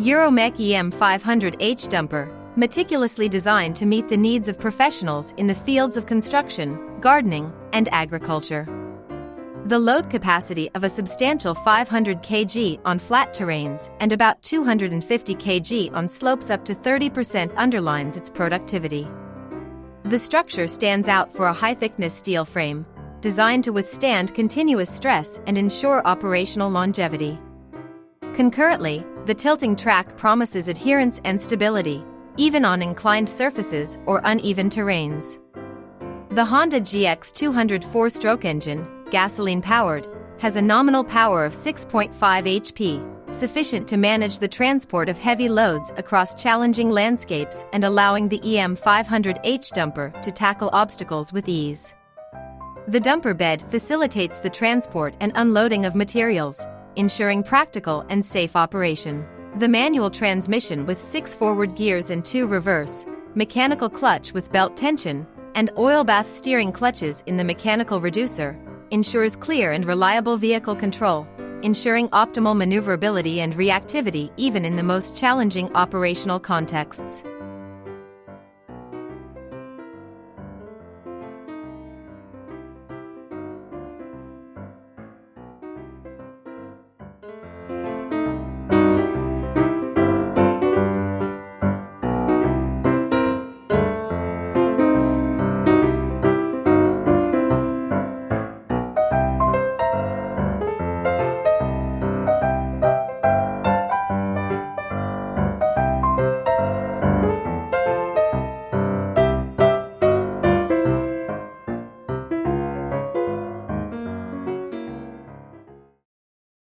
EuroMech EM500H-Dumper, meticulously designed to meet the needs of professionals in the fields of construction, gardening, and agriculture. The load capacity of a substantial 500 kg on flat terrains and about 250 kg on slopes up to 30% underlines its productivity. The structure stands out for a high-thickness steel frame, designed to withstand continuous stress and ensure operational longevity. Concurrently, the tilting track promises adherence and stability, even on inclined surfaces or uneven terrains. The Honda GX 200 4-stroke engine, gasoline-powered, has a nominal power of 6.5 HP, sufficient to manage the transport of heavy loads across challenging landscapes and allowing the EM500H-Dumper to tackle obstacles with ease. The dumper bed facilitates the transport and unloading of materials, ensuring practical and safe operation. The manual transmission with 6 forward gears and 2 reverse, mechanical clutch with belt tension, and oil bath steering clutches in the mechanical reducer, ensures clear and reliable vehicle control, ensuring optimal maneuverability and reactivity even in the most challenging operational contexts.